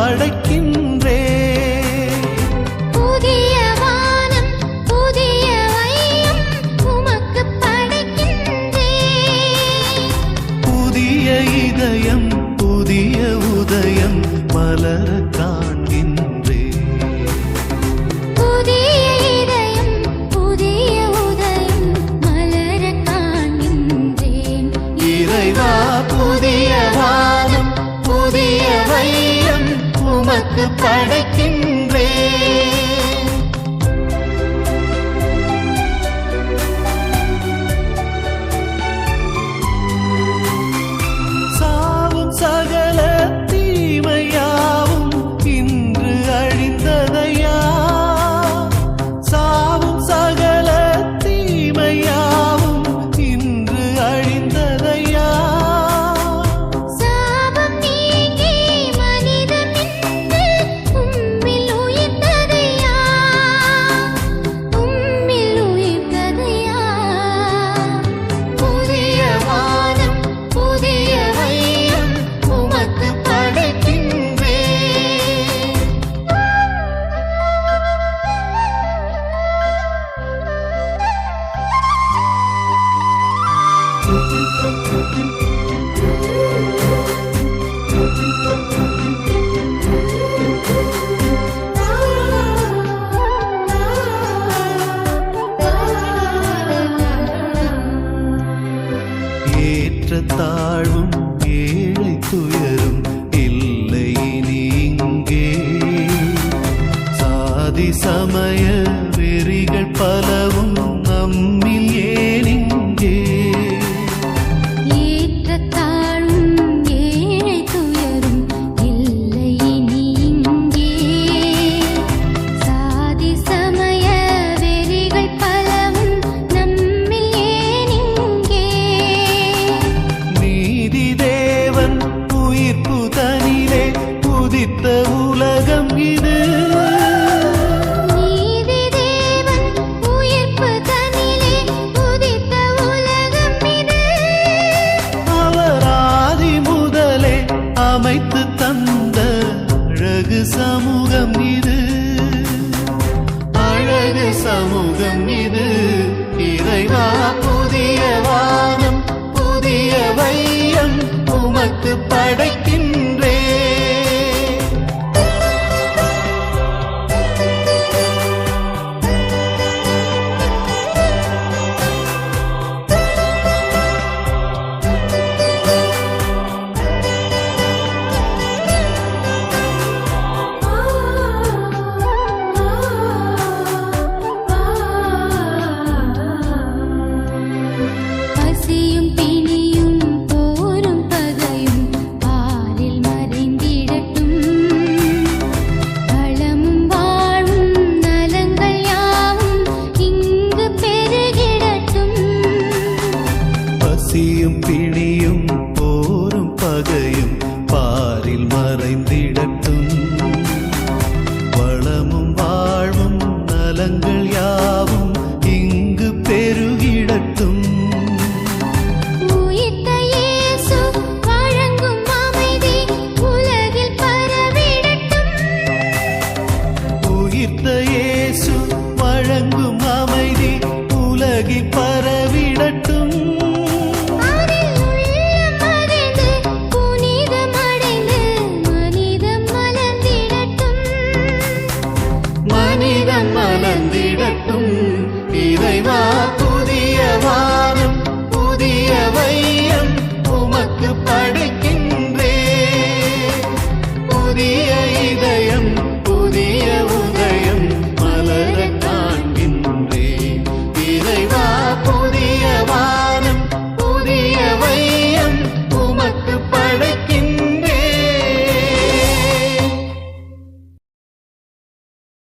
படைக்கின்றே. புதிய வானம் புதிய வையம் உமக்கு படைக்கின்றே. புதிய இதயம் புதிய உதயம் மலர காண்கின்றே. புதிய இதயம் புதிய உதயம் மலர காண்கின்றேன். இறைவா புதிய வானம் புதிய வையம் உமக்கு படைக்கின்றே. சாவும் சகல தீமையாவும் இன்று அழிந்ததையா. சாவும் சகல தீமையாவும் இன்று அழிந்ததையா. சாபம் நீங்கி மனிதன் நின்று உம்மில் உயிர்த்ததையா. உம்மில் உயிர்த்ததையா. புதிய வானம் புதிய வையம் உமக்கு படைக்கின்றே. ஏற்ற தாழ்வும் ஏழை துயரும் இல்லை இனி இங்கே. சாதி சமய வெறிகள் பலவும் நம்மில் ஏன் இங்கே. ஏற்றத்தாழும் ஏழை துயரும் இல்லை இனி இங்கே. சாதி சமய வெறிகள் பலவும் நம்மில் ஏன் இங்கே. நீதி தேவன் உயிர்ப்பு தனிலே உதித்த உலகம் இது. நீதி தேவன் உயிர்ப்பு தன்னிலே உதித்த உலகம் இது. அவர் ஆதி முதலே அமைத்து தந்த அழகு சமூகம் இது. அழகு சமூகம் இது. இறைவா புதிய வானம் புதிய வையம் உமக்கு படைக்கின்றே. பசியும் பிணியும் போரும் பகையும் பாரில் மறைந்திடட்டும். வளமும் வாழும் நலங்கள் யாவும் இங்கு பெருகிடட்டும். பசியும்